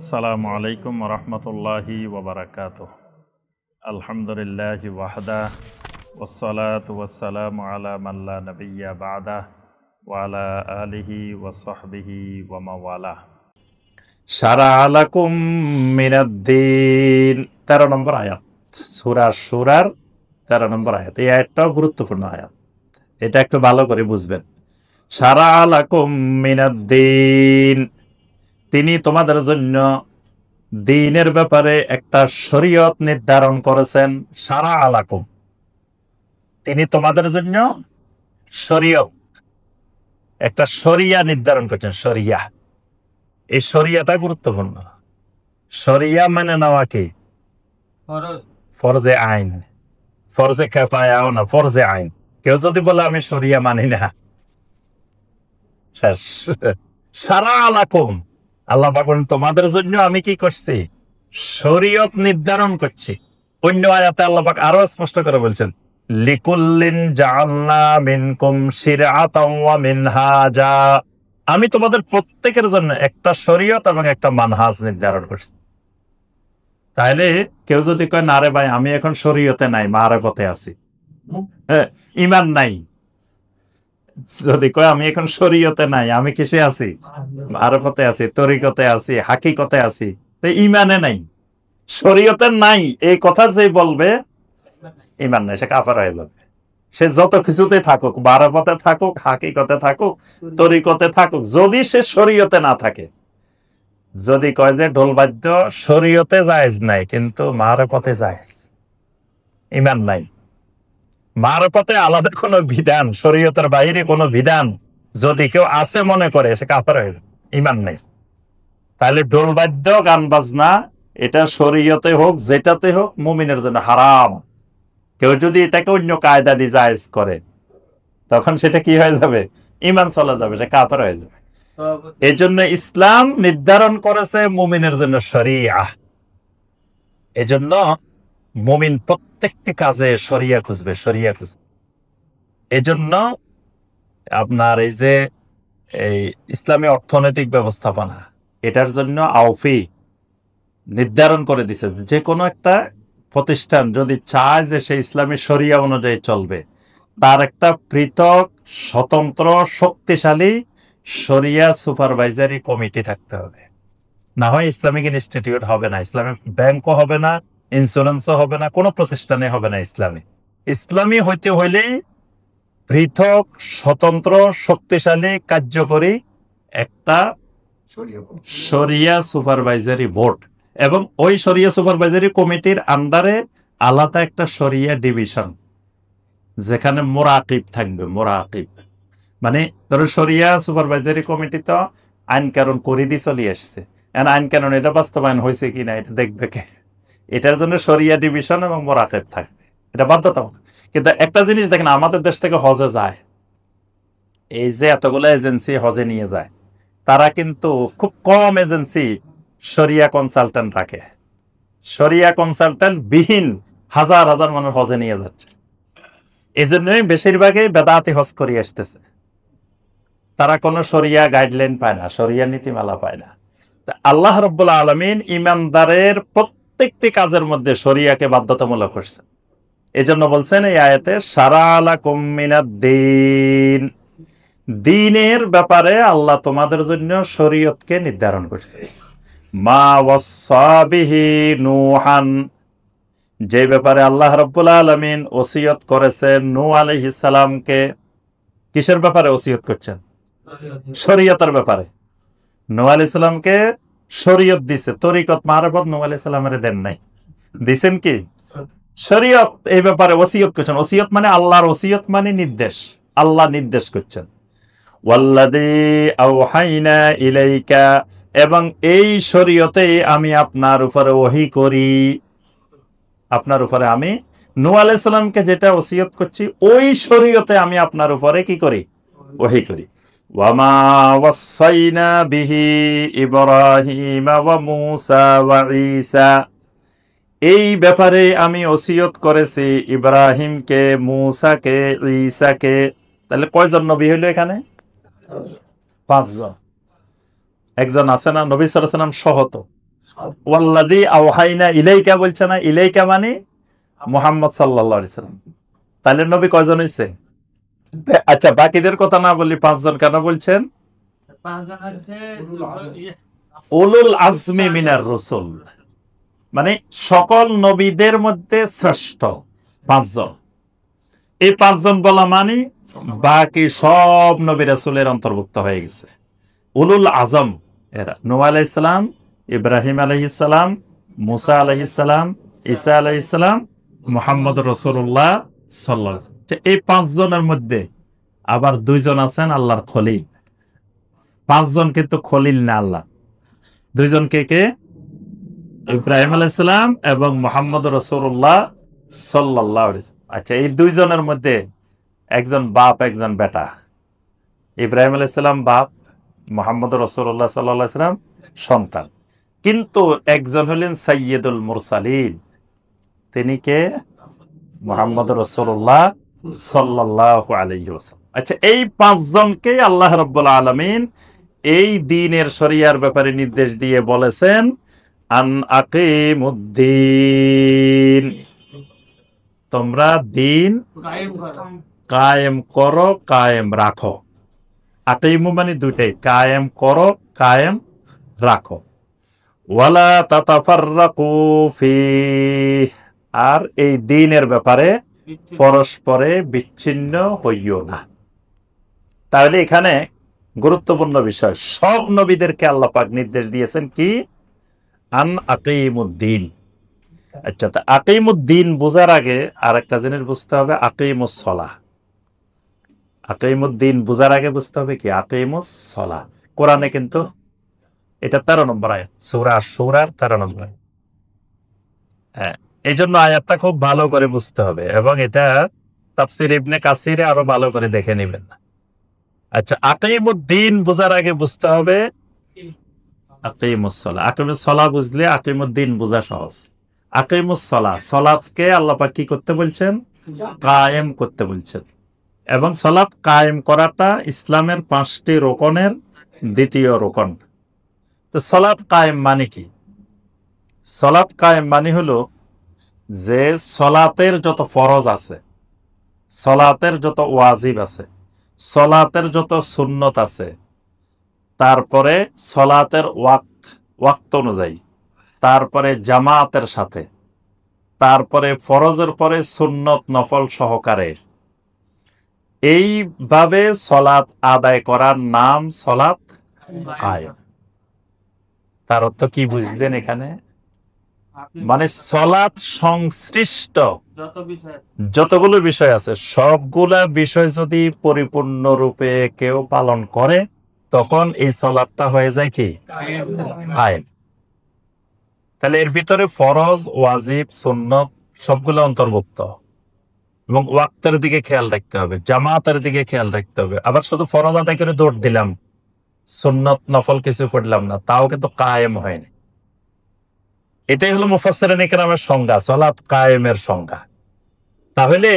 আসসালামু আলাইকুম রহমতুল্লাহি ওবরাকাতুহ। আলহামদুলিল্লাহি ওয়াহদা ওয়াসসালাতু ওয়াসসালামু আলা মান লা নাবিয়্যা বা'দা ওয়া আলা আলিহি ওয়া সাহবিহি ওয়া মাওয়ালা। শারা'a লাকুম মিনাদ-দীন 13 নম্বর আয়াত, সূরা শুরার 13 নম্বর আয়াত। এই আয়াতটাও গুরুত্বপূর্ণ আয়াত, এটা একটু ভালো করে বুঝবেন। শারা'a লাকুম মিনাদ-দীন, তিনি তোমাদের জন্য দ্বীনের ব্যাপারে একটা শরীয়ত নির্ধারণ করেছেন। শারা'a লাকুম, তিনি তোমাদের জন্য শরীয়ত, একটা শরিয়া নির্ধারণ করেছেন। শরিয়া, এই শরিয়াটা গুরুত্বপূর্ণ। শরিয়া মানে নেওয়া কি? ফরজে আইন, ফরজে কিফায়াও না, ফরজে আইন। কেউ যদি বলে আমি শরিয়া মানি না, শেষ। শারা'a লাকুম, আল্লাহ পাক বলেন তোমাদের জন্য আমি কি করছি? শরীয়ত নির্ধারণ করছি। অন্য আয়াতে আল্লাহ পাক আরো স্পষ্ট করে বলছেন, লিকুল্লিন জাআলনা মিনকুম শিরআতাও ওয়া মিনহাজা, আমি তোমাদের প্রত্যেকের জন্য একটা শরীয়ত এবং একটা মানহাজ নির্ধারণ করছি। তাইলে কেউ যদি কয় না রে ভাই আমি এখন শরীয়তে নাই, মারেফতে আছি, ঈমান নাই, যদি কয় আমি এখন শরীয়তে নাই, আমি কিসে আছি? মারেফতে আছি, তরিকতে আছি, হাকিকতে আছি, তো ঈমানে নাই, শরীয়তে নাই, এই কথা যে বলবে ঈমান নাই, সে কাফের হয়ে যাবে। সে যত কিছুতে থাকুক, মারেফতে থাকুক, হাকিকতে থাকুক, তরিকতে থাকুক, যদি সে শরীয়তে না থাকে, যদি কয় যে ঢোলবাদ্য শরীয়তে জায়েজ নাই কিন্তু মারেফতে জায়েজ, ঈমান নাই। মারেফতে আলাদা কোনো বিধান, শরীয়তের বাইরে কোনো বিধান যদি কেউ আছে মনে করে, সে কাফের হয়ে যাবে, ঈমান নেই। তাহলে ঢোলবাদ্য, গান বাজনা, এটা শরীয়তে হোক যেটাতে হোক মুমিনের জন্য হারাম। কেউ যদি এটাকে অন্য কায়দা দিয়ে জায়েজ করে, তখন সেটা কি হয়ে যাবে? ঈমান চলে যাবে, সে কাফের হয়ে যাবে। এই জন্য ইসলাম নির্ধারণ করেছে মুমিনের জন্য শরিয়া। এজন্য মুমিন প্রত্যেকটি কাজে শরিয়া খুঁজবে, শরিয়া খুঁজবে। এজন্য আপনার এই যে এই ইসলামী অর্থনৈতিক ব্যবস্থাপনা, এটার জন্য আওফি নির্ধারণ করে দিছে যে কোনো একটা প্রতিষ্ঠান যদি চায় যে সে ইসলামী শরিয়া অনুযায়ী চলবে, তার একটা পৃথক স্বতন্ত্র শক্তিশালী শরিয়া সুপারভাইজারি কমিটি থাকতে হবে। না হয় ইসলামিক ইনস্টিটিউট হবে না, ইসলামিক ব্যাংকও হবে না, ইন্স্যুরেন্সও হবে না, কোনো প্রতিষ্ঠানে হবে না। ইসলামী হইতে হইলেই পৃথক স্বতন্ত্র শক্তিশালী কার্যকরী একটা শরিয়া সুপারভাইজারি বোর্ড, এবং ওই শরিয়া সুপারভাইজারি কমিটির আন্ডারে আলাদা একটা শরিয়া ডিভিশন, যেখানে মোরাকিব থাকবে। মোরাকিব মানে ধরো শরিয়া সুপারভাইজারি কমিটি তো আইন কানুন করে দিয়ে চলে আসছে, আইন কানুন এটা বাস্তবায়ন হয়েছে কিনা এটা দেখবে কে? এটার জন্য শরিয়া ডিভিশন এবং মোরাকিব থাকবে, এটা বাধ্যতামূলক। কিন্তু একটা জিনিস দেখেন, আমাদের দেশ থেকে হজে যায়, এই যে এতগুলো এজেন্সি হজে নিয়ে যায়, তারা কিন্তু খুব কম এজেন্সি শরিয়া কনসালটেন্ট রাখে। শরিয়া কনসালটেন্ট বিহীন হাজার হাজার মানুষ হজে নিয়ে যাচ্ছে। এই জন্যই বেশিরভাগই বেদাতি হজ করে আসতেছে। তারা কোনো শরিয়া গাইডলাইন পায় না, শরিয়া নীতিমালা পায় না। আল্লাহ রাব্বুল আলামিন ইমানদারের প্রত্যেকটি কাজের মধ্যে শরিয়াকে বাধ্যতামূলক করছে। এজন্য বলছেন এই আয়াতে শারা'a লাকুম মিনাদ-দীন, দ্বীনের ব্যাপারে আল্লাহ তোমাদের জন্য শরীয়তকে নির্ধারণ করছে। মা ওয়াসসা বিহি নূহান, যে ব্যাপারে আল্লাহ রাব্বুল আলামিন ওসিয়ত করেছেন নূহ আলাইহিস সালামকে। কিসের ব্যাপারে ওসিয়ত করছেন? শরীয়তের ব্যাপারে। নূহ আলাইহিস সালামকে শরীয়ত দিছে, তরিকত মারফত নূহ আলাইহিস সালামের দেন নাই, দিছেন কি? শরীয়ত। এই ব্যাপারে ওসিয়ত করছেন। ওসিয়ত মানে আল্লাহর ওসিয়ত, মানে নির্দেশ, আল্লাহ নির্দেশ করছেন। ওয়াল্লাযী আওহাইনা ইলাইকা, এবং এই শরীয়তে আমি আপনার উপরে ওহী করি, আপনার উপরে আমি নূহ আলাইহিস সালামকে যেটা ওসিয়ত করছি, ওই শরীয়তে আমি আপনার উপরে কি করি? ওহী করি। ওয়ামা ওয়াসাইনা বিহি ইব্রাহিম ওয়া মূসা ওয়া ঈসা, এই ব্যাপারে আমি ওসিয়ত করেছি ইব্রাহিমকে, মূসাকে, ঈসাকে। তাহলে কয়জন নবী হইল এখানে? 5 জন। একজন আছে না নবী সাল্লাল্লাহু আলাইহি ওয়াসাল্লাম সহ তো ওয়াল্লাযী আওহাইনা ইলাইকা বলছে না, ইলাইকা মানে মুহাম্মদ সাল্লাল্লাহু আলাইহি সাল্লাম। তাহলে নবী কয়জন হইছে? আচ্ছা, বাকিদের কথা না বলি, 5 জন কেন বলছেন? উলুল আজমি মিনার রাসূল, মানে সকল নবীদের মধ্যে শ্রেষ্ঠ 5 জন। এই 5 জন বলা মানে বাকি সব নবী রাসূলের অন্তর্ভুক্ত হয়ে গেছে। উলুল আজম এরা নূহ আলাইহিস সালাম, ইব্রাহিম আলাইহিস সালাম, মুসা আলাইহিস সালাম, ঈসা আলাইহিস সালাম, মুহাম্মদ রাসূলুল্লাহ সাল্লাল্লাহু আলাইহি ওয়াসাল্লাম। এই 5 জনের মধ্যে আবার 2 জন আছেন আল্লাহর খলিল। 5 জন কিন্তু খলিল না আল্লাহ। 2 জন কে কে? ইব্রাহিম আলাইহিস সালাম এবং মুহাম্মদ রাসূলুল্লাহ সাল্লাল্লাহু আলাইহি ওয়াসাল্লাম। আচ্ছা, এই 2 জনের মধ্যে একজন বাপ, একজন বেটা। ইব্রাহিম আলাইহিস সালাম বাপ, মুহাম্মদ রাসূলুল্লাহ সাল্লাল্লাহু আলাইহি ওয়াসাল্লাম সন্তান। কিন্তু একজন হলেন সাইয়্যিদুল মুরসালিন, তিনি কে? মুহাম্মদ রাসূলুল্লাহ সাল্লাল্লাহু আলাইহি ওয়াসাল্লাম। আচ্ছা, এই 5 জনকে আল্লাহ রাব্বুল আলামিন এই দ্বীনের শরিয়ার ব্যাপারে নির্দেশ দিয়ে বলেছেন আন আকিমুদ্দিন, তোমরা দ্বীন কায়েম করো, কায়েম রাখো। আকিমু মানে দুইটাই, কায়েম করো, কায়েম রাখো। ওয়ালা তাতাফাররাকু ফীহ, আর এই দ্বীনের ব্যাপারে পরস্পরে বিচ্ছিন্ন হইও না। তাহলে এখানে গুরুত্বপূর্ণ বিষয়, সব নবীদেরকে আল্লাহ পাক নির্দেশ দিয়েছেন কি? আন আকিমুদ্দিন। আচ্ছা, তা আকিমুদ্দিন বোঝার আগে আর একটা জিনিস বুঝতে হবে, আকিমুস সালাহ। আকিমুদ্দিন বোঝার আগে বুঝতে হবে কি? আকিমুস সালাহ। কোরআনে কিন্তু এটা 13 নম্বর আয়াত, সূরা আশ-শূরার 13 নম্বর। হ্যাঁ, এই জন্য আয়াতটা খুব ভালো করে বুঝতে হবে এবং এটা তাফসীর ইবনে কাসিরে আরো ভালো করে দেখে নেবেন। আচ্ছা, আকিমুদ্দিন বোঝার আগে বুঝতে হবে আকিমুস সালাহ। আকিমুস সালাহ বুঝলে আকিমুদ্দিন বোঝা সহজ। আকিমুস সালাহ, সালাতকে আল্লাহ পাক কি করতে বলছেন? কায়েম করতে বলছেন। এবং সালাত কায়েম করাটা ইসলামের 5টি রোকনের দ্বিতীয় রোকন। তো সালাত কায়েম মানে কি? সালাত কায়েম মানে হলো যে সালাতের যত ফরজ আছে, সালাতের যত ওয়াজিব আছে, সালাতের যত সুন্নত আছে, তারপরে সালাতের ওয়াক্ত অনুযায়ী, তারপরে জামাতের সাথে, তারপরে ফরজের পরে সুন্নত নফল সহকারে, এইভাবে সালাত আদায় করার নাম সালাত কায়েম। তার অর্থ কি বুঝলেন এখানে? মানে সালাত সংশ্লিষ্ট যতগুলো বিষয় আছে, সবগুলা বিষয় যদি পরিপূর্ণরূপে কেউ পালন করে, তখন এই সালাতটা হয়ে যায় কি? কায়েম। তাহলে এর ভিতরে ফরজ, ওয়াজিব, সুন্নত সবগুলো অন্তর্ভুক্ত এবং ওয়াক্তের দিকে খেয়াল রাখতে হবে, জামাতের দিকে খেয়াল রাখতে হবে। আবার শুধু ফরজ আদায় করে দৌড় দিলাম, সুন্নত নফল কিছু পড়লাম না, তাও কিন্তু কায়েম হয়নি। এটাই হলো মুফাসসিরিন ইকরামের সংজ্ঞা, সালাত কায়েমের সংজ্ঞা। তাহলে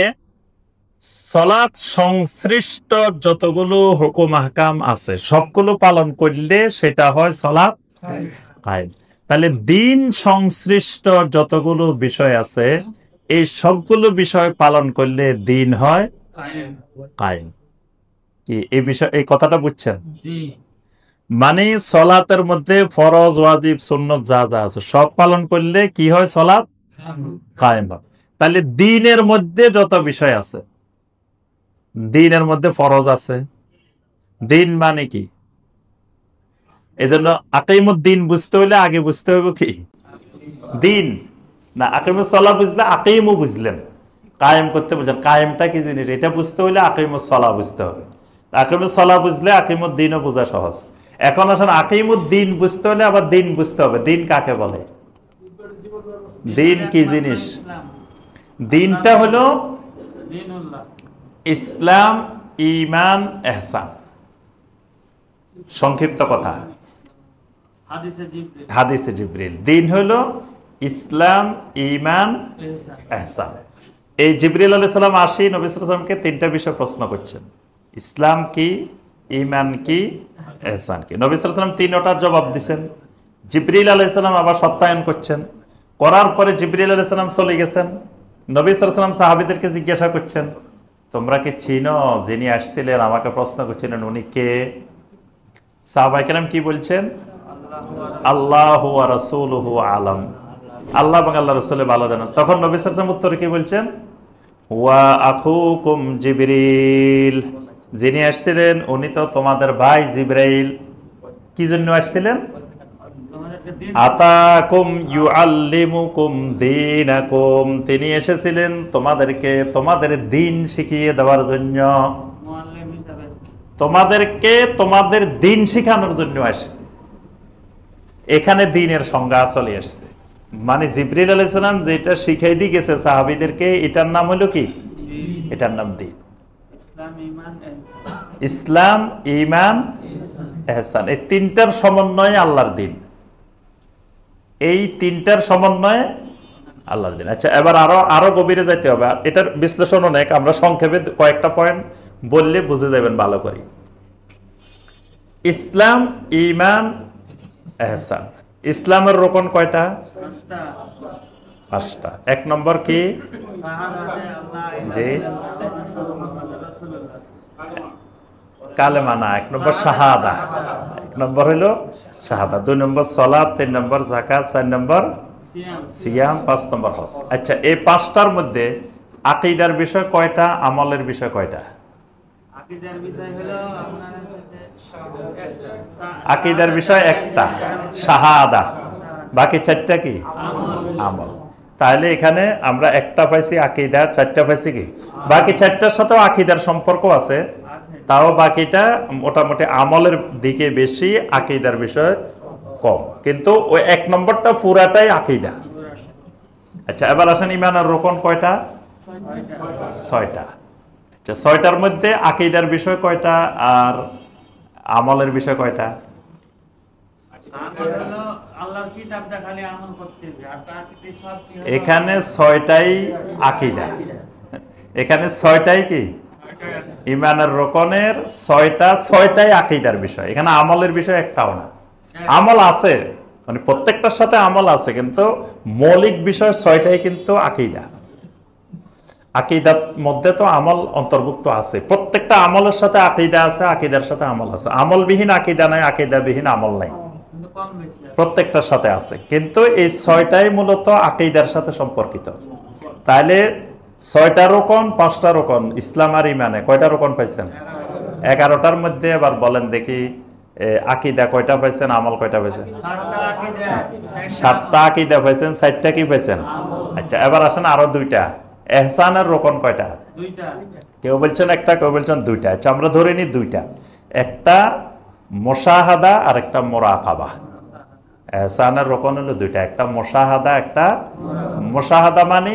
সালাত সংশ্লিষ্ট যতগুলো হুকুম আহকাম আছে সবগুলো পালন করলে সেটা হয় সালাত কায়েম। তাহলে দ্বীন সংশ্লিষ্ট যতগুলো বিষয় আছে এই সবগুলো বিষয় পালন করলে দ্বীন হয় কায়েম। কি এই বিষয়, এই কথাটা বুঝছেন? মানে সালাতের মধ্যে ফরজ, ওয়াজিব, সুন্নত যা যা আছে সব পালন করলে কি হয়? সালাত কায়েম হয়। তাহলে দ্বীনের মধ্যে যত বিষয় আছে, দ্বীনের মধ্যে ফরজ আছে। দ্বীন মানে কি? এজন্য আকিমুদ্দিন বুঝতে হইলে আগে বুঝতে হবে কি? দ্বীন না। আকিমুস সালাহ বুঝলে আকিমু বুঝলেন, কায়েম করতে বুঝলেন। কায়েমটা কি জিনিস এটা বুঝতে হইলে আকিমুস সালাহ বুঝতে হবে। আকিমুস সালাহ বুঝলে আকিমুদ্দিনও বোঝা সহজ। এখন আসেন আকিমুদ্দিন বুঝতে হলে আবার দ্বীন বুঝতে হবে। দ্বীন কাকে বলে? দ্বীন কি জিনিস? দ্বীনটা হলো ইসলাম, ঈমান, ইহসান। সংক্ষিপ্ত কথা, হাদিসে জিবরিল। দ্বীন হলো ইসলাম, ঈমান, ইহসান। এই জিবরিল আলাইহিস সালাম আসি নবী সাল্লাল্লাহু আলাইহি ওয়াসাল্লামকে 3টা বিষয় প্রশ্ন করছেন, ইসলাম কি, ঈমান কি, ইহসান কি। নবী সাল্লাল্লাহু আলাইহি ওয়াসাল্লাম 3টার জবাব দিয়েছেন। জিবরিল আলাইহিস সালাম আবার সত্যায়ন করছেন, করার পরে জিবরিল আলাইহিস সালাম চলে গেছেন। নবী সাল্লাল্লাহু আলাইহি ওয়াসাল্লাম সাহাবীদেরকে জিজ্ঞাসা করছেন, তোমরা কি চিনো যিনি আসছিলেন আমাকে প্রশ্ন করছিলেন উনি কে? সাহাবায়ে কেরাম কি বলছেন? আল্লাহু ওয়া রাসূলুহু আলাম, আল্লাহ এবং আল্লাহর রাসূল ভালো জানেন। তখন নবী সাল্লাল্লাহু আলাইহি ওয়াসাল্লাম উত্তরে কি বলছেন? ওয়া আখুকুম জিবরিল, যিনি আসছিলেন উনি তো তোমাদের ভাই জিবরাইল। কি জন্য আসছিলেন? আতাকুম ইউআল্লিমুকুম দীনাকুম, তিনি এসেছিলেন তোমাদেরকে তোমাদের দ্বীন শিখিয়ে দেওয়ার জন্য, তোমাদেরকে তোমাদের দ্বীন শিখানোর জন্য আসছে। এখানে দ্বীনের সংজ্ঞা চলে আসছে, মানে জিবরিল আলাইহিস সালাম যেটা শিখাই দিয়ে গেছে সাহাবীদেরকে, এটার নাম হলো কি? এটার নাম দ্বীন। ইসলাম, ঈমান, ইহসান, এই তিনটার সমন্বয়ে আল্লাহর দ্বীন। এই তিনটার সমন্বয়ে আল্লাহর দ্বীন। আচ্ছা, এবার আরো গভীরে যাইতে হবে। এটার বিশ্লেষণ অনেক, আমরা সংক্ষেপে কয়েকটা পয়েন্ট বললে বুঝে যাবেন ভালো করে। ইসলাম, ঈমান, ইহসান। ইসলামের রোকন কয়টা? 5টা। 1 নম্বর কি? জি, কালেমা না, 1 নম্বর শাহাদা। 1 নম্বর হইল শাহাদা, 2 নম্বর সালাত, 3 নম্বর যাকাত, 4 নম্বর সিয়াম, 5 নম্বর হজ। আচ্ছা, এই 5টার মধ্যে আকীদার বিষয় কয়টা, আমলের বিষয় কয়টা? আকীদার বিষয় একটা, শাহাদা। বাকি 4টা কি? আমল। তাহলে এখানে আমরা একটা পাইছি আকীদা, 4টা পাইছি কি? বাকি 4টার সাথেও আকীদার সম্পর্ক আছে, তাও বাকিটা মোটামুটি আমলের দিকে বেশি, আকীদার বিষয় কম। কিন্তু ওই 1 নম্বরটা পুরাটাই আকীদা। আচ্ছা, এবার আসেন ঈমানের রোকন কয়টা? 6টা। আচ্ছা, 6টার মধ্যে আকীদার বিষয় কয়টা আর আমলের বিষয় কয়টা? এখানে 6টাই আকীদা, এখানে 6টাই কি? ঈমানের রোকনের 6টাই আকীদার বিষয়। এখানে আমলের বিষয় একটাও না। আমল আছে, মানে প্রত্যেকটার সাথে আমল আছে, কিন্তু মৌলিক বিষয় 6টাই কিন্তু আকীদা। আকীদার মধ্যে তো আমল অন্তর্ভুক্ত আছে, প্রত্যেকটা আমলের সাথে আকীদা আছে, আকীদার সাথে আমল আছে। আমলবিহীন আকীদা নাই, আকীদাবিহীন আমল নাই, প্রত্যেকটার সাথে আছে। কিন্তু এই 6টাই মূলত আকীদার সাথে সম্পর্কিত। তাহলে 6টা রোকন, 5টা রোকন, ইসলাম আর ঈমানে কয়টা রোকন পাইছেন? 11টার মধ্যে এবার বলেন দেখি, আকীদা কয়টা পাইছেন, আমল কয়টা পাইছেন? 7টা আকীদা পাইছেন, 4টা কি পাইছেন? আচ্ছা, এবার আসেন আরো 2টা। ইহসানের রোকন কয়টা? 2টা। কেউ বলছেন একটা, কেউ বলছেন 2টা। আচ্ছা, আমরা ধরে নিই 2টা। একটা মুশাহাদা আর একটা মুরাকাবা। ইহসানের রোকন হলো 2টা, একটা মুশাহাদা, একটা মুশাহাদা মানে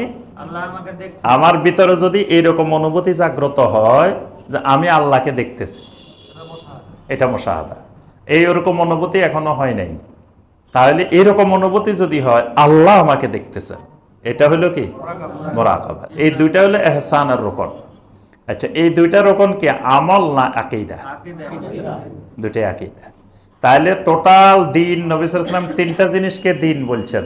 আমার ভিতরে যদি এইরকম অনুভূতি জাগ্রত হয় যে আমি আল্লাহকে দেখতেছি, এটা মুশাহাদা। এইরকম অনুভূতি এখনো হয় নাই, তাহলে এইরকম অনুভূতি যদি হয় আল্লাহ আমাকে দেখতেছে, এটা হলো কি? মুরাকাবা। এই 2টা হলো ইহসানের রোকন। আচ্ছা, এই 2টা রোকন কি আমল না আকীদা? 2টাই আকীদা। তাহলে টোটাল দ্বীন, নবী সাল্লাল্লাহু আলাইহি ওয়াসাল্লাম 3টা জিনিসকে দ্বীন বলছেন,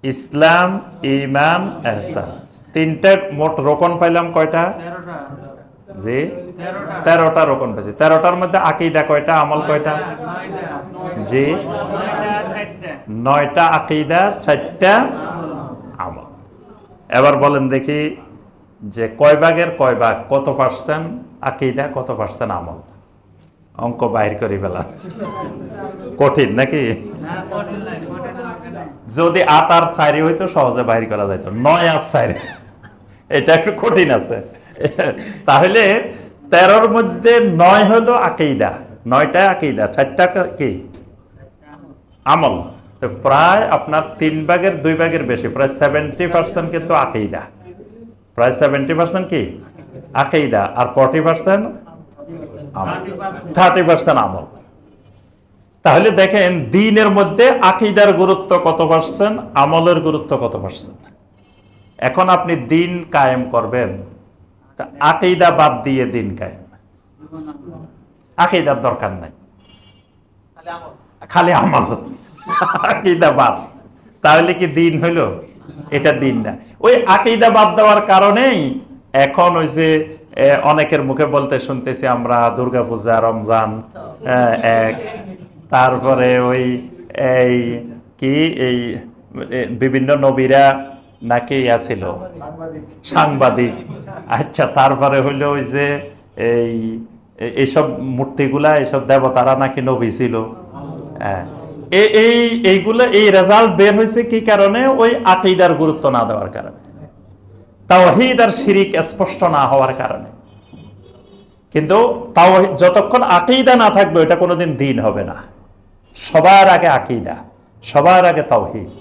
ইসলাম, ঈমান, ইহসান। 3টা মোট রোকন পাইলাম কয়টা? জি, 13টা রোকন পাইছি। 13টার মধ্যে আকীদা কয়টা, আমল কয়টা? জি, 9টা আকীদা, 4টা আমল। এবার বলেন দেখি যে কয় ভাগের কয় ভাগ, কত পার্সেন্ট আকীদা, কত পার্সেন্ট আমল? অঙ্ক বাহির করি ফেলা কঠিন নাকি? যদি 8 আর 4 হইতো সহজে বাহির করা যাইতো, 9 আর 4 এটা একটু কঠিন আছে। তাহলে 13র মধ্যে 9 হলো আকীদা, 9টা আকীদা, 4টা কি? আমল। তো প্রায় আপনার 3 ভাগের 2 ভাগের বেশি, প্রায় 70% কিন্তু আকীদা, প্রায় 70% কি আকীদা, আর 40% আমল, 30% আমল। তাহলে দেখেন দ্বীনের মধ্যে আকীদার গুরুত্ব কত পার্সেন্ট, আমলের গুরুত্ব কত পার্সেন্ট। এখন আপনি দ্বীন কায়েম করবেন, তা আকীদা বাদ দিয়ে দ্বীন কায়েম, আকীদার দরকার নাই, খালি আমল, আকীদা বাদ, তাহলে কি দিন হইল? এটা দিন না। ওই আকীদা বাদ দেওয়ার কারণেই এখন ওই যে অনেকের মুখে বলতে শুনতেছি আমরা দুর্গাপূজা, রমজান এক, তারপরে ওই এই কি এই বিভিন্ন নবীরা নাকি আছিল সাংবাদিক, আচ্ছা তারপরে হইলো ওই যে এইসব মূর্তিগুলা, এইসব দেবতারা নাকি নবী ছিল। এইগুলো এই রেজাল্ট বের হয়েছে কি কারণে? ওই আকীদার গুরুত্ব না দেওয়ার কারণে, তাওহীদ আর শিরিক স্পষ্ট না হওয়ার কারণে। কিন্তু তাও যতক্ষণ আকীদা না থাকবে এটা কোনোদিন দিন হবে না। সবার আগে আকীদা, সবার আগে তাওহীদ।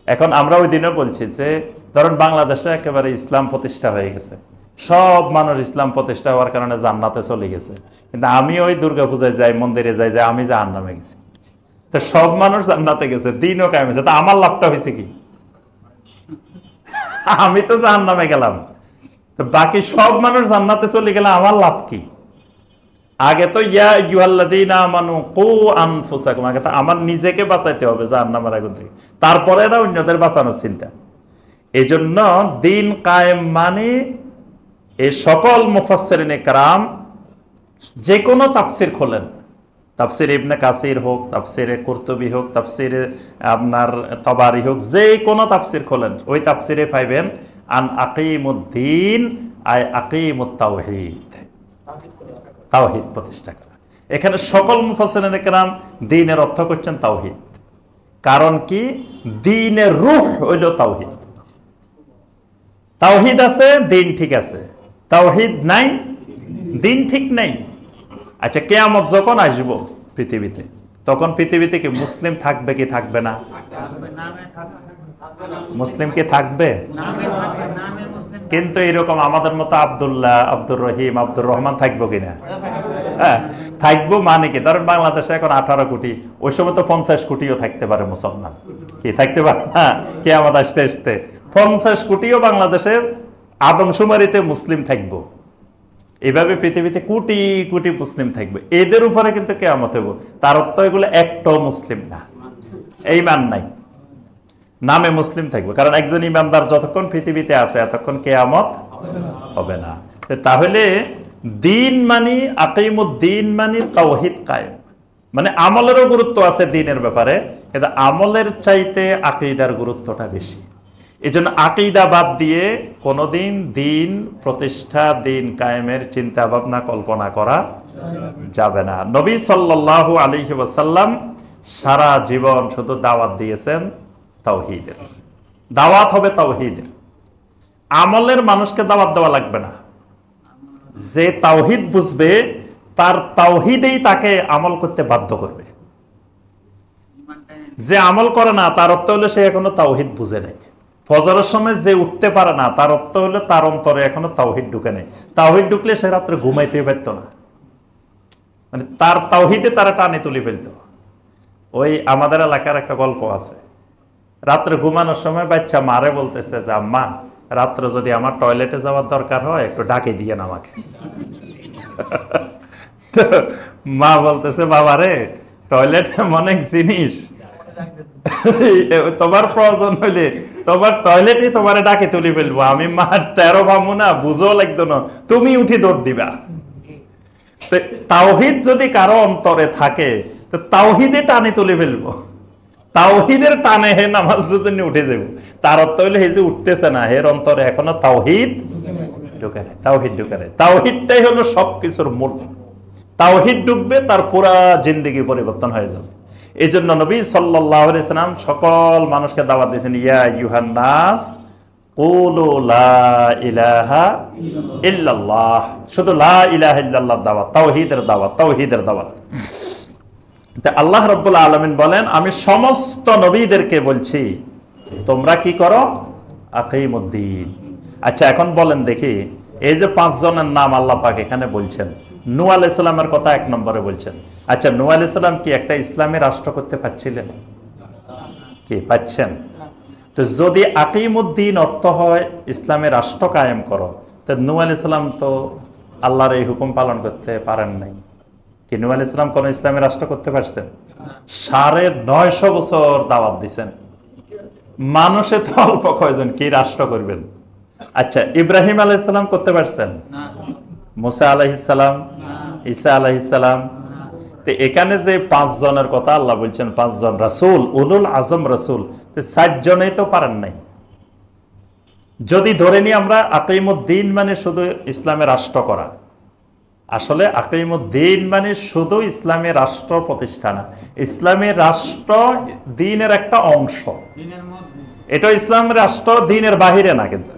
এখন আমরা ওই দিনও বলছি যে ধরেন বাংলাদেশে একেবারে ইসলাম প্রতিষ্ঠা হয়ে গেছে, সব মানুষ ইসলাম প্রতিষ্ঠা হওয়ার কারণে জান্নাতে চলে গেছে, কিন্তু আমি ওই দুর্গাপূজায় যাই, মন্দিরে যাই, যে আমি জাহান্নামে গেছি। তো সব মানুষ জান্নাতে গেছে, দিনও কায়েম হয়েছে, তা আমার লাভটা হয়েছে কি? আমি তো জাহান্নামে গেলাম, তো বাকি সব মানুষ জান্নাতে চলে গেলে আমার লাভ কি? আগে তো ইয়া আইয়ুহাল্লাযীনা আমানু কু আনফুসাকুম, আগে তো আমার নিজেকে বাঁচাইতে হবে জাহান্নামের আগুন থেকে, তারপরে না অন্যদের বাঁচানোর চিন্তা। এই জন্য দিন কায়েম মানে এই সকল মুফাসসিরিনে কেরাম যে কোনো তাফসির খোলেন, তাফসির ইবনে কাসির হোক, তাফসিরে কুরতুবী হোক, তাফসিরে আপনার তবারি হোক, যে কোনো তাফসির খোলেন ওই তাফসিরে পাইবেন আন আকিমুদ্দিন আই আকিমুত তাওহীদ, তাওহীদ প্রতিষ্ঠা করা। এখানে সকল মুফাসসিরিনে কেরাম দ্বীনের অর্থ করছেন তাওহীদ। কারণ কি? দ্বীনের রূহ হইল তাওহীদ। তাওহীদ আছে, দ্বীন ঠিক আছে, তাওহীদ নাই, দ্বীন ঠিক নাই। আচ্ছা, কিয়ামত যখন আসবো পৃথিবীতে, তখন পৃথিবীতে কি মুসলিম থাকবে কি থাকবে না? মুসলিম কি থাকবে? কিন্তু এরকম আমাদের মতো আব্দুল্লাহ, আব্দুর রহিম, আব্দুর রহমান থাকবো কিনা? হ্যাঁ থাকবো। মানে কি? ধরেন বাংলাদেশে এখন 18 কোটি, ওই সময় তো 50 কোটিও থাকতে পারে মুসলমান, কি থাকতে পারে না? কিয়ামত আসতে আসতে 50 কোটিও বাংলাদেশের আদমশুমারিতে মুসলিম থাকবো। এভাবে পৃথিবীতে কোটি কোটি মুসলিম থাকবে, এদের উপরে কিন্তু কিয়ামত হবে। তার অর্থ এগুলো একটাও মুসলিম না, ঈমান নাই, নামে মুসলিম থাকবে। কারণ একজন ইমানদার যতক্ষণ পৃথিবীতে আছে এতক্ষণ কিয়ামত হবে না। তাহলে দিন মানি আকিমুদ্দিন মানি তাওহীদ কায়েম, মানে আমলেরও গুরুত্ব আছে দিনের ব্যাপারে, কিন্তু আমলের চাইতে আকীদার গুরুত্বটা বেশি। এই জন্য আকীদা বাদ দিয়ে কোনোদিন দিন প্রতিষ্ঠা, দিন কায়েমের চিন্তা ভাবনা কল্পনা করা যাবে না। নবী সাল্লাল্লাহু আলাইহি ওয়াসাল্লাম সারা জীবন শুধু দাওয়াত দিয়েছেন তাওহীদের। দাওয়াত হবে তাওহীদের, আমলের মানুষকে দাওয়াত দেওয়া লাগবে না। যে তাওহীদ বুঝবে তার তাওহীদেই তাকে আমল করতে বাধ্য করবে। যে আমল করে না তার অর্থ হলো সে এখনো তাওহীদ বুঝে নাই। ফজরের সময় যে উঠতে পারে না তার অর্থ হলো তার অন্তরে এখনো তাওহীদ ঢুকে নেই। তাওহীদ ঢুকলে সে রাত্রে ঘুমাইতে পারত না, মানে তার তাওহীদে তারা টানে তুলে ফেলত। ওই আমাদের এলাকার একটা গল্প আছে, রাত্রে ঘুমানোর সময় বাচ্চা মারে বলতেছে যে আম্মা, রাত্রে যদি আমার টয়লেটে যাওয়ার দরকার হয় একটু ডাকে দিয়েন আমাকে। মা বলতেছে বাবা রে, টয়লেট অনেক জিনিস, তোমার প্রয়োজন হইলে তোমার টয়লেটে তোমার ডাকে তুলে ফেলবো। আমি মা 13 ভামু না, বুঝো লাগতো না, তুমি উঠি দৌড় দিবা। তাওহীদ যদি কারো অন্তরে থাকে তো তাওহীদে টানে তুলে ফেলবো, তাওহীদের টানে হে নামাজ জন্য উঠে যাবো। তার অর্থ হইলে হে যে উঠতেছে না, হের অন্তরে এখনো তাওহীদ ঢুকে নাই, তাওহীদ ঢুকে নাই। তাওহীদটাই হলো সবকিছুর মূল। তাওহীদ ঢুকবে তার পুরা জিন্দেগি পরিবর্তন হয়ে যাবে। এই জন্য নবী সাল্লাল্লাহু আলাইহি সাল্লাম সকল মানুষকে দাওয়াত দিয়েছেন, ইয়া আইয়ুহান নাস কুলু লা ইলাহা ইল্লাল্লাহ। শুধু লা ইলাহা ইল্লাল্লাহ দাওয়াত, তাওহীদের দাওয়াত, তাওহীদের দাওয়াত। আল্লাহ রাব্বুল আলামিন বলেন, আমি সমস্ত নবীদেরকে বলছি তোমরা কি করো? আকিমুদ্দিন। আচ্ছা এখন বলেন দেখি, এই যে 5 জনের নাম আল্লাহ পাক এখানে বলছেন, নূহ আলাইহিস সালামের কথা 1 নম্বরে বলছেন। আচ্ছা নূহ আলাইহিস সালাম কি একটা ইসলামী রাষ্ট্র করতে পারছিলেন? কি পাচ্ছেন? তো যদি আকিমুদ্দিন অর্থ হয় ইসলামের রাষ্ট্র কায়েম করো, তো নূহ আলাইহিস সালাম তো আল্লাহর এই হুকুম পালন করতে পারেন নাই। কি নূহ আলাইহিস সালাম কোন ইসলামী রাষ্ট্র করতে পারছেন? 950 বছর দাওয়াত দিচ্ছেন, মানুষে তো অল্প কয়জন, কি রাষ্ট্র করবেন? আচ্ছা, ইব্রাহিম আলাইহিস সালাম করতে পারছেন? মুসা আলাইহিস সালাম, ঈসা আলাইহিস সালাম। তো এখানে যে 5 জনের কথা আল্লাহ বলছেন, 5 জন রাসূল, উলুল আজম রাসূল, তো 4 জনেই তো পারেন নাই। যদি ধরে নিই আমরা আকিমুদ্দিন মানে শুধু ইসলামের রাষ্ট্র করা, আসলে আকিমুদ্দিন মানে শুধু ইসলামের রাষ্ট্র প্রতিষ্ঠা না, ইসলামের রাষ্ট্র দ্বীনের একটা অংশ। এটা ইসলামের রাষ্ট্র দ্বীনের বাহিরে না, কিন্তু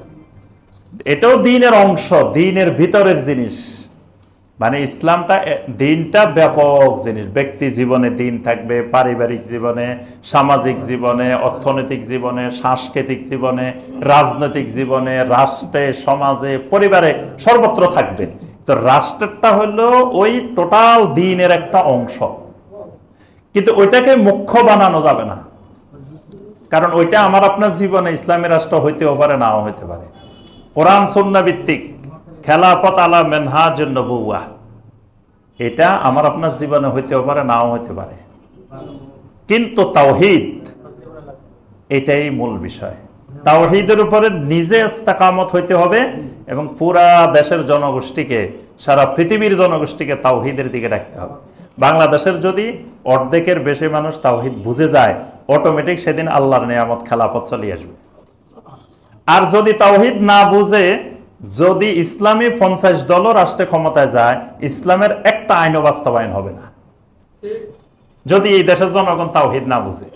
এটাও দ্বীনের অংশ, দ্বীনের ভিতরের জিনিস। মানে ইসলামটা, দ্বীনটা ব্যাপক জিনিস। ব্যক্তি জীবনে দ্বীন থাকবে, পারিবারিক জীবনে, সামাজিক জীবনে, অর্থনৈতিক জীবনে, সাংস্কৃতিক জীবনে, রাজনৈতিক জীবনে, রাষ্ট্রে, সমাজে, পরিবারে, সর্বত্র থাকবে। তো রাষ্ট্রটা হলো ওই টোটাল দ্বীনের একটা অংশ, কিন্তু ওইটাকে মুখ্য বানানো যাবে না, কারণ ওইটা আমার আপনার জীবনে ইসলামী রাষ্ট্র হইতেও পারে, নাও হইতে পারে। কোরআন সুন্নাহ ভিত্তিক খেলাফত আলা মেনহাজুন নবুওয়াহ, এটা আমার আপনার জীবনে হইতেও পারে, নাও হইতে পারে, কিন্তু তাওহীদ এটাই মূল বিষয়। তাওহীদের উপরে নিজে ইস্তেকামত হইতে হবে এবং পুরা দেশের জনগোষ্ঠীকে, সারা পৃথিবীর জনগোষ্ঠীকে তাওহীদের দিকে রাখতে হবে। বাংলাদেশের যদি অর্ধেকের বেশি মানুষ তাওহীদ বুঝে যায়, অটোমেটিক সেদিন আল্লাহর নিয়ামত খেলাফত চলে আসবে। আর যদি তাওহীদ না বুঝে, যদি ইসলামী 50 দলও রাষ্ট্রে ক্ষমতায় যায়, ইসলামের একটা আইনও বাস্তবায়ন হবে না, যদি এই দেশের জনগণ তাওহীদ না বুঝে।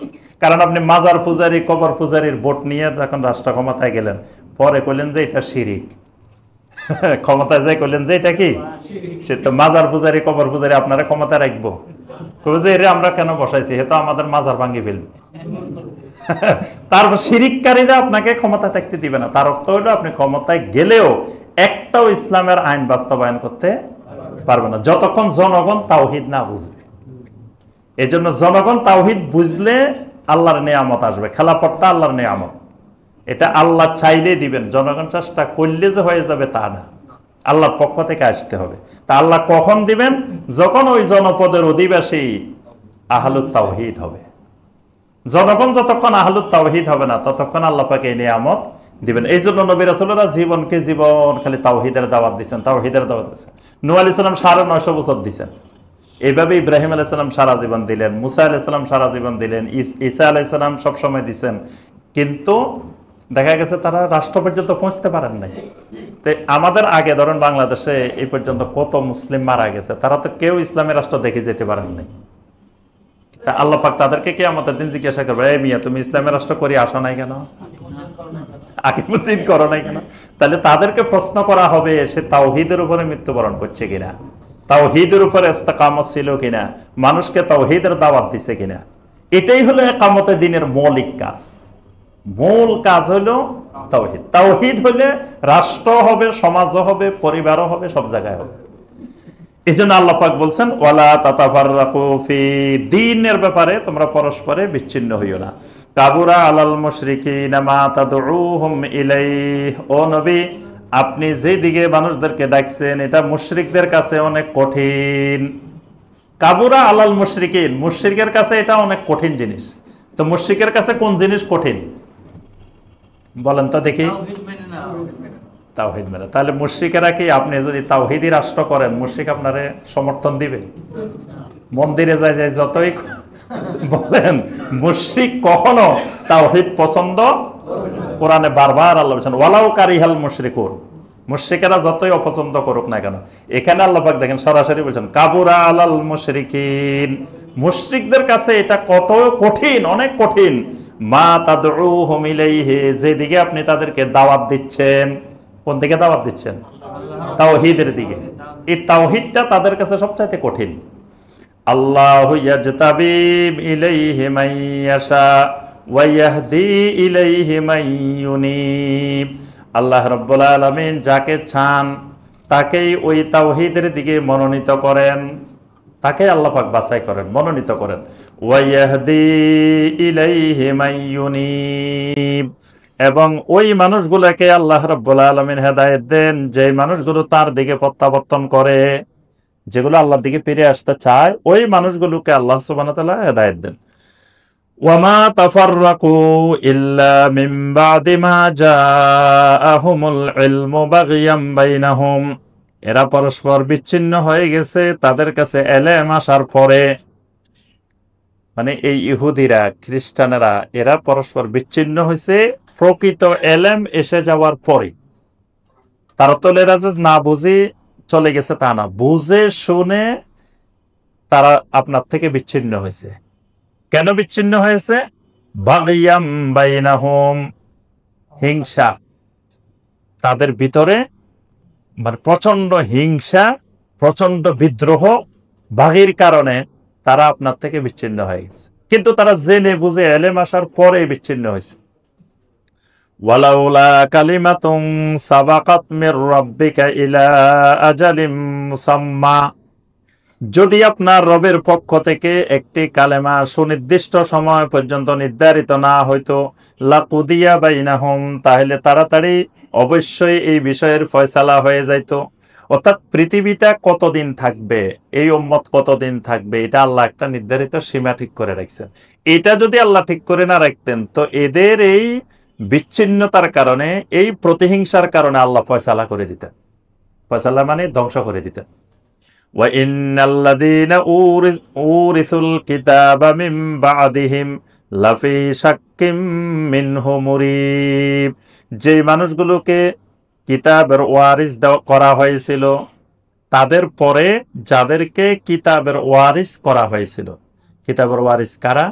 কারণ আপনি মাজার পূজারী, কবর পূজারীর ভোট নিয়ে যখন রাষ্ট্র ক্ষমতায় গেলেন, পরে কইলেন যে এটা শিরিক, ক্ষমতায় যাই কইলেন যে এটা কি, সে তো মাজার পূজারী, কবর পূজারী আপনারা ক্ষমতায় রাখবো, কবে যে এরা আমরা কেন বসাইছি, হে তো আমাদের মাজার ভাঙি ফেলবে। তারপর শিরিককারীরা আপনাকে ক্ষমতা থাকতে দিবে না। তার অর্থ হলো আপনি ক্ষমতায় গেলেও একটাও ইসলামের আইন বাস্তবায়ন করতে পারবে না, যতক্ষণ জনগণ তাওহীদ না বুঝবে। এই জন্য জনগণ তাওহীদ বুঝলে আল্লাহর নিয়ামত আসবে। খেলাফতটা আল্লাহর নিয়ামত, এটা আল্লাহ চাইলে দিবেন, জনগণ চেষ্টা করলে যে হয়ে যাবে তা না, আল্লাহর পক্ষ থেকে আসতে হবে। তা আল্লাহ কখন দিবেন? যখন ওই জনপদের অধিবাসী আহলুত তাওহীদ হবে। জনগণ যতক্ষণ আহলুত তাওহীদ হবে না, ততক্ষণ আল্লাহ পাক এই নিয়ামত দিবেন। এই জন্য নবী রাসূলরা জীবনকে জীবন খালি তাওহীদের দাওয়াত দিয়েছেন, তাওহীদের দাওয়াত দিয়েছেন। নূহ আলাইহিস সালাম 950 বছর দিয়েছেন, এইভাবে ইব্রাহিম আলাইহিস সালাম সারা জীবন দিলেন, মুসা আলাইহিস সালাম সারা জীবন দিলেন, ঈসা আলাইহিস সালাম সবসময় দিয়েছেন, কিন্তু দেখা গেছে তারা রাষ্ট্র পর্যন্ত পৌঁছতে পারেন নাই। তো আমাদের আগে ধরেন বাংলাদেশে এই পর্যন্ত কত মুসলিম মারা গেছে, তারা তো কেউ ইসলামের রাষ্ট্র দেখে যেতে পারেন নাই। তা আল্লাহ পাক তাদেরকে কিয়ামতের দিন জিজ্ঞাসা করবে, এই মিয়া তুমি ইসলামের রাষ্ট্র করে আসো নাই কেন, আকিমুদ্দিন করো নাই কেন? তাহলে তাদেরকে প্রশ্ন করা হবে, সে তাওহীদের উপরে মৃত্যুবরণ করছে কিনা, তাওহীদের উপরে ইস্তেকামত ছিল কিনা, মানুষকে তাওহীদের দাওয়াত দিছে কিনা। এটাই হলো ইকামতের দিনের মৌলিক কাজ। মূল কাজ হলো তাওহীদ। তাওহীদ হলে রাষ্ট্র হবে, সমাজও হবে, পরিবারও হবে, সব জায়গায় হবে। এই জন্য আল্লাহ পাক বলছেন, ওয়ালা তাতাফাররাকু ফি, দ্বীনের ব্যাপারে তোমরা পরস্পরে বিচ্ছিন্ন হইও না। কাবুরা আলাল মুশরিকিনা মা তাদউহুম ইলাইহি, ও নবী আপনি যেদিকে মানুষদেরকে ডাকছেন এটা মুশরিকদের কাছে অনেক কঠিন। কাবুরা আলাল মুশরিকিন, মুশরিকের কাছে এটা অনেক কঠিন জিনিস। তো মুশরিকের কাছে কোন জিনিস কঠিন বলেন তো দেখি? তাওহীদ মেনে। তাহলে মুশরিকেরা কি, আপনি যদি তাওহীদি রাষ্ট্র করেন, মুশরিক আপনারে সমর্থন দিবে? মন্দিরে যায় যায় যতই বলেন, মুশরিক কখনো তাওহীদ পছন্দ, কোরআনে বারবার আল্লাহ বলেছেন ওয়ালাউ কারিহাল মুশরিকুন, মুশরিকেরা যতই অপছন্দ করুক না কেন। এখানে আল্লাহ পাক দেখেন সরাসরি বলেছেন কাবুরা আলাল মুশরিকিন, মুশরিকদের কাছে এটা কত কঠিন, অনেক কঠিন। মা তাদউহুম ইলাইহি, যেদিকে আপনি তাদেরকে দাওয়াত দিচ্ছেন। কোন দিকে দাওয়াত দিচ্ছেন? তাওহীদের দিকে। এই তাওহীদটা তাদের কাছে সবচেয়ে কঠিন। আল্লাহু ইয়াজতাবি ইলাইহি মান ইয়াশা ওয়া ইয়াহদি ইলাইহি মান ইউনিব, আল্লাহ রাব্বুল আলামিন যাকে চান তাকেই ওই তাওহীদের দিকে মনোনীত করেন, তাকে আল্লাহ পাক বাছাই করেন, মনোনীত করেন। ওয়া ইয়াহদি ইলাইহি মান ইউনিব, এবং ওই মানুষগুলোকে আল্লাহ রাব্বুল আলামিন হেদায়েত দেন যে মানুষগুলো তার দিকে প্রত্যাবর্তন করে, যেগুলো আল্লাহর দিকে ফিরে আসতে চায়, ওই মানুষগুলোকে আল্লাহ সুবহানাহু ওয়া তাআলা হেদায়েত দেন। ওয়ামা তাফাররাকু ইল্লা মিন বাদি মা জাআহুমুল ইলমু বাগিয়াম বাইনাহুম। এরা পরস্পর বিচ্ছিন্ন হয়ে গেছে তাদের কাছে এলেম আসার পরে। মানে এই ইহুদিরা, খ্রিস্টানেরা, এরা পরস্পর বিচ্ছিন্ন হয়েছে প্রকৃত এলেম এসে যাওয়ার পরে। তারা তো এরা যে না বুঝে চলে গেছে তা না, বুঝে শুনে তারা আপনার থেকে বিচ্ছিন্ন হয়েছে। কেন বিচ্ছিন্ন হয়েছে? বাগিয়াম বাইনাহুম, হিংসা তাদের ভিতরে, মানে প্রচন্ড হিংসা, প্রচন্ড বিদ্রোহ, বাগির কারণে তারা আপনার থেকে বিচ্ছিন্ন হয়ে গেছে। কিন্তু তারা জেনে বুঝে এলেম আসার পরে বিচ্ছিন্ন হয়েছে। ওয়ালাউলা কালিমাতুন সাবাকাত মির রাব্বিকা ইলা আজালিম মুসাম্মা। যদি আপনার রবের পক্ষ থেকে একটি কালেমা সুনির্দিষ্ট সময় পর্যন্ত নির্ধারিত না হইতো, লাকুদিয়া বাইনাহুম, তাহলে তাড়াতাড়ি অবশ্যই এই বিষয়ের ফয়সালা হয়ে যাইত। অর্থাৎ পৃথিবীটা কতদিন থাকবে, এই উম্মত কতদিন থাকবে, এটা আল্লাহ একটা নির্ধারিত সীমা ঠিক করে রাখছেন। এটা যদি আল্লাহ ঠিক করে না রাখতেন, তো এদের এই বিচ্ছিন্নতার কারণে, এই প্রতিহিংসার কারণে আল্লাহ ফয়সালা করে দিতেন। ফয়সালা মানে ধ্বংস করে দিতেন। وَإِنَّ الَّذِينَ أُورِثُوا الْكِتَابَ مِنْ بَعْدِهِمْ لَفِي شَكٍّ مِّنْهُ مُرِيبٍ। যে মানুষগুলোকে কিতাবের ওয়ারিস করা হয়েছিল, তাদের পরে যাদেরকে কিতাবের ওয়ারিস করা হয়েছিল। কিতাবের ওয়ারিস কারা?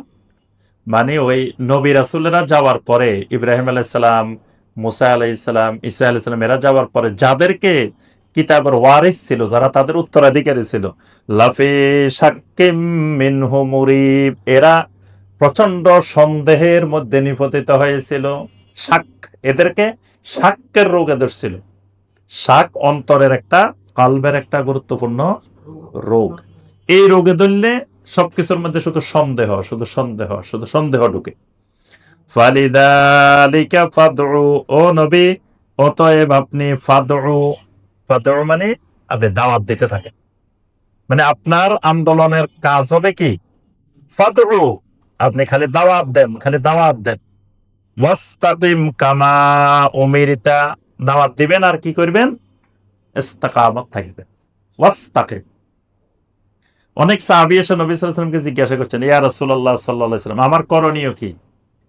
মানে ওই নবী রাসূলরা যাওয়ার পরে, ইব্রাহিম আলাইহিস সালাম, মুসা আলাইহিস সালাম, ঈসা আলাইহিস সালাম, এরা যাওয়ার পরে যাদেরকে কিতাবের ওয়ারিস ছিল, যারা তাদের উত্তরাধিকারী ছিল, লাফি শাক্কিম মিনহু মুরিব, এরা প্রচন্ড সন্দেহের মধ্যে নিপতিত হয়েছিল। শাক, এদেরকে শাক্কের রোগে ধরছিল। শাক অন্তরের একটা, কালবের একটা গুরুত্বপূর্ণ রোগ। এই রোগে ধরলে সবকিছুর মধ্যে শুধু সন্দেহ, শুধু সন্দেহ, শুধু সন্দেহ ঢুকে। ফালিদালিকা ফাদউ, ও নবী অতএব আপনি ফাদউ, ফাদউ মানে আপনি দাওয়াত দিতে থাকেন। মানে আপনার আন্দোলনের কাজ হবে কি? ফাদউ, আপনি খালি দাওয়াত দেন, খালি দাওয়াত দেন। ওয়াস্তাকিম কামা উমিরতা, দাওয়াত দিবেন আর কি করবেন? ইস্তিকামত থাকবেন। ওয়াস্তাকিম। অনেক সাহাবী এসে নবী সাল্লাল্লাহু আলাইহি ওয়াসাল্লামকে জিজ্ঞাসা করছেন, ইয়া রাসূলুল্লাহ সাল্লাল্লাহু আলাইহি ওয়াসাল্লাম, আমার করণীয় কি?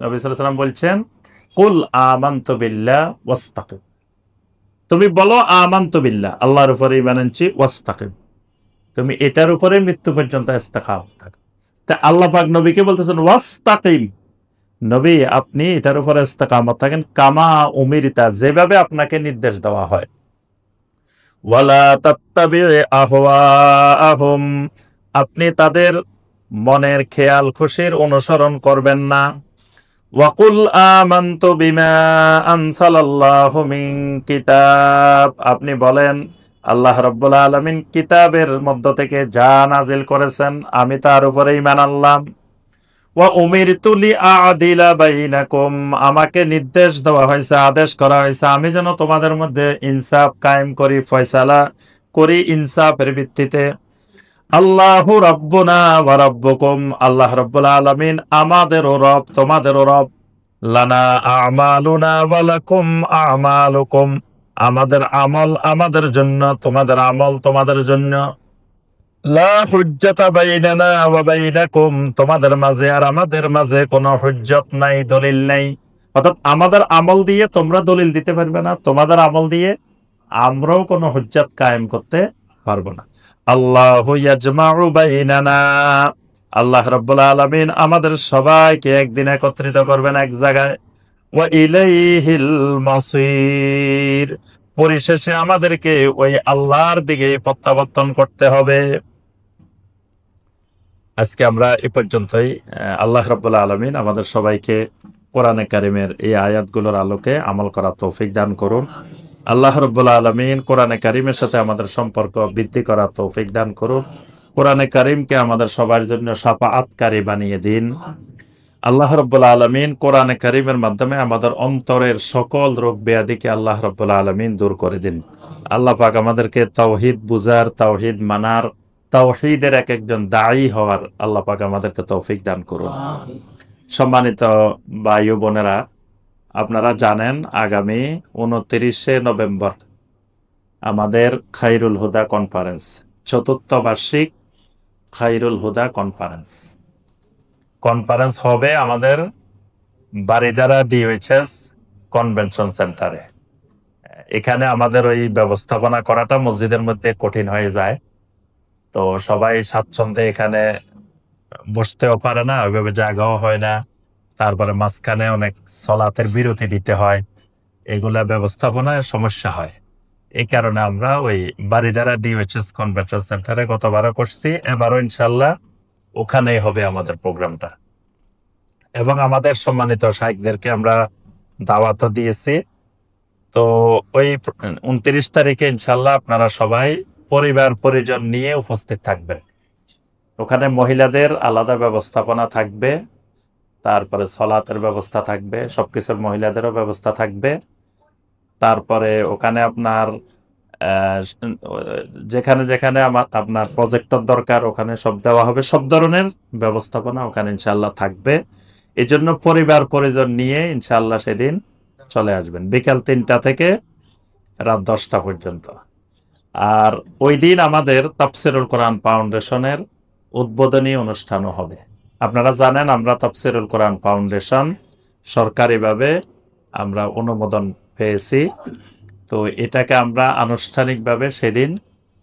নবী সাল্লাল্লাহু আলাইহি ওয়াসাল্লাম বলছেন, কুল আমানতু বিল্লাহ ওয়াস্তাকিম। তুমি বলো আমানতু বিল্লাহ, আল্লাহর উপরে ঈমান আনছি, ওয়াস্তাকিম, তুমি এটার উপরে মৃত্যু পর্যন্ত ইস্তিকামত থাকো। তা আল্লাহ পাক নবীকে বলতেছেন ওয়াস্তাকিম, নবী আপনি এটার উপরে ইস্তিকামত থাকেন, কামা উমিরতা, যেভাবে আপনাকে নির্দেশ দেওয়া হয়। ওয়ালা তাত্তাবি আহওয়াআহুম, আপনি তাদের মনের খেয়াল খুশির অনুসরণ করবেন না। ওয়াকুল আমানতু বিমা আনসালাল্লাহু মিন কিতাব, আপনি বলেন আল্লাহ রাব্বুল আলামিন কিতাবের মধ্য থেকে যা নাজিল করেছেন আমি তার উপরে ঈমান আনলাম। ওয়া উমিরতু লিআদিলা বাইনাকুম, আমাকে নির্দেশ দেওয়া হয়েছে, আদেশ করা হয়েছে আমি যেন তোমাদের মধ্যে ইনসাফ কায়েম করি, ফয়সালা করি ইনসাফের ভিত্তিতে। আল্লাহু রাব্বুনা ওয়া রাব্বুকুম, আল্লাহ রাব্বুল আলামিন আমাদেরও রব তোমাদেরও রব। লানা আমালুনা ওয়া লাকুম আমালুকুম, আমাদের আমল আমাদের জন্য, তোমাদের আমল তোমাদের জন্য। লা হুজ্জাতা বাইনানা ওয়া বাইনাকুম, তোমাদের মাঝে আর আমাদের মাঝে কোনো হুজ্জত নাই, দলিল নাই। অর্থাৎ আমাদের আমল দিয়ে তোমরা দলিল দিতে পারবে না, তোমাদের আমল দিয়ে আমরাও কোনো হুজ্জত কায়েম করতে পারবো না। আল্লাহু ইয়াজমাউ বাইনানা, আল্লাহ রাব্বুল আলামিন আমাদের সবাইকে একদিন একত্রিত করবেন এক জায়গায়। ওয়া ইলাইহিল মাসির, পরিশেষে আমাদেরকে ওই আল্লাহর দিকে প্রত্যাবর্তন করতে হবে। আজকে আমরা এ পর্যন্তই। আল্লাহ রাব্বুল আলামিন আমাদের সবাইকে কোরআনে কারিমের এই আয়াতগুলোর আলোকে আমল করার তৌফিক দান করুন। আল্লাহ রাব্বুল আলামিন কোরআনে কারিমের সাথে আমাদের সম্পর্ক বৃদ্ধি করার তৌফিক দান করুন। কোরআনে কারিমকে আমাদের সবার জন্য শাফাআতকারী বানিয়ে দিন। আল্লাহ রাব্বুল আলামিন কোরআনে কারীমের মাধ্যমে আমাদের অন্তরের সকল রোগ ব্যাধিকে আল্লাহ রাব্বুল আলামিন দূর করে দিন। আল্লাহ পাক আমাদেরকে তাওহীদ বুঝার, তাওহীদ মানার, তাওহীদের এক একজন দায়ী হওয়ার আল্লাহ পাক আমাদেরকে তৌফিক দান করুন। সম্মানিত ভাই ও বোনেরা, আপনারা জানেন আগামী 29শে নভেম্বর আমাদের খায়রুল হুদা কনফারেন্স, চতুর্থ বার্ষিক খায়রুল হুদা কনফারেন্স হবে আমাদের বারিধারা ডিওএইচএস কনভেনশন সেন্টারে। এখানে আমাদের ওই ব্যবস্থাপনা করাটা মসজিদের মধ্যে কঠিন হয়ে যায়, তো সবাই স্বাচ্ছন্দ্যে এখানে বসতেও পারে না, ওইভাবে জায়গাও হয় না, তারপরে মাঝখানে অনেক সলাতের বিরতি দিতে হয়, এগুলা ব্যবস্থাপনায় সমস্যা হয়। এই কারণে আমরা ওই বারিধারা ডিওএইচএস কনভেনশন সেন্টারে গতবারও করছি, এবারও ইনশাল্লাহ ওখানেই হবে আমাদের প্রোগ্রামটা। এবং আমাদের সম্মানিত শাইখদেরকে আমরা দাওয়াতও দিয়েছি। তো ওই 29 তারিখে ইনশাল্লাহ আপনারা সবাই পরিবার পরিজন নিয়ে উপস্থিত থাকবেন। ওখানে মহিলাদের আলাদা ব্যবস্থাপনা থাকবে, তারপরে সলাতের ব্যবস্থা থাকবে, সবকিছুর মহিলাদেরও ব্যবস্থা থাকবে। তারপরে ওখানে আপনার যেখানে যেখানে আপনার প্রজেক্টর দরকার ওখানে সব দেওয়া হবে, সব ধরনের ব্যবস্থাপনা ওখানে ইনশাল্লাহ থাকবে। এই জন্য পরিবার পরিজন নিয়ে ইনশাল্লাহ সেদিন চলে আসবেন বিকাল 3টা থেকে রাত 10টা পর্যন্ত। আর ওই দিন আমাদের তাফসিরুল কোরআন ফাউন্ডেশনের উদ্বোধনী অনুষ্ঠানও হবে। আপনারা জানেন আমরা তাফসিরুল কোরআন ফাউন্ডেশন সরকারিভাবে আমরা অনুমোদন পেয়েছি, তো এটাকে আমরা আনুষ্ঠানিকভাবে সেদিন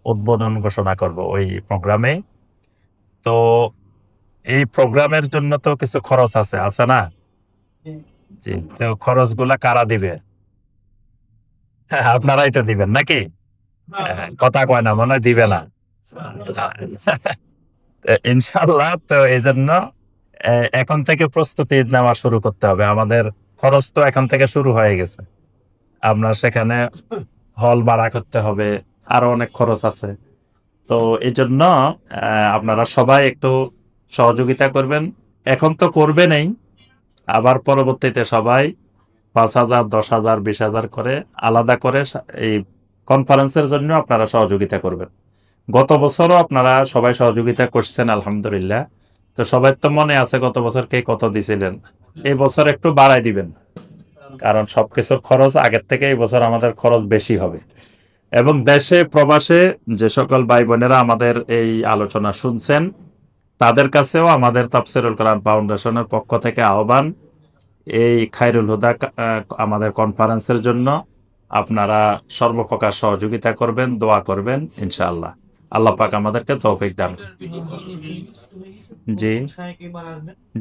উদ্বোধন ঘোষণা করব ওই প্রোগ্রামে। তো এই প্রোগ্রামের জন্য তো কিছু খরচ আছে না? জি, তো খরচগুলা কারা দিবে? আপনারাই তো দিবেন নাকি? কথা কয় না, মনে হয় দিবে না। ইনশাল্লাহ, তো এই জন্য এখন থেকে প্রস্তুতি নেওয়া শুরু করতে হবে। আমাদের খরচ তো এখন থেকে শুরু হয়ে গেছে। আপনার সেখানে হল ভাড়া করতে হবে, আরো অনেক খরচ আছে। তো এই জন্য আপনারা সবাই একটু সহযোগিতা করবেন। এখন তো করবেনই, আবার পরবর্তীতে সবাই 5,000, 10,000, 20,000 করে আলাদা করে এই কনফারেন্সের জন্য আপনারা সহযোগিতা করবেন। গত বছরও আপনারা সবাই সহযোগিতা করছেন আলহামদুলিল্লাহ। তো সবাই তো মনে আছে গত বছর কে কত দিছিলেন, এই বছর একটু বাড়াই দিবেন, কারণ সবকিছুর খরচ আগের থেকে এই বছর আমাদের খরচ বেশি হবে। এবং দেশে প্রবাসে যে সকল ভাই বোনেরা আমাদের এই আলোচনা শুনছেন তাদের কাছেও আমাদের তাফসিরুল কোরআন ফাউন্ডেশনের পক্ষ থেকে আহ্বান, এই খায়রুল হুদা আমাদের কনফারেন্সের জন্য আপনারা সর্বপ্রকার সহযোগিতা করবেন, দোয়া করবেন ইনশাআল্লাহ। আল্লাহ পাক আমাদেরকে তৌফিক দান। জি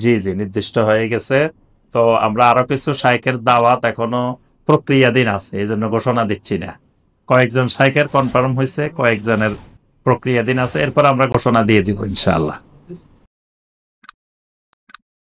জি জি নির্দিষ্ট হয়ে গেছে। তো আমরা আরো কিছু শাইখের দাওয়াত এখনো প্রক্রিয়াধীন আছে, এই জন্য ঘোষণা দিচ্ছি না। কয়েকজন শাইখের কনফার্ম হয়েছে, কয়েকজনের প্রক্রিয়াধীন আছে, এরপর আমরা ঘোষণা দিয়ে দিব ইনশাআল্লাহ।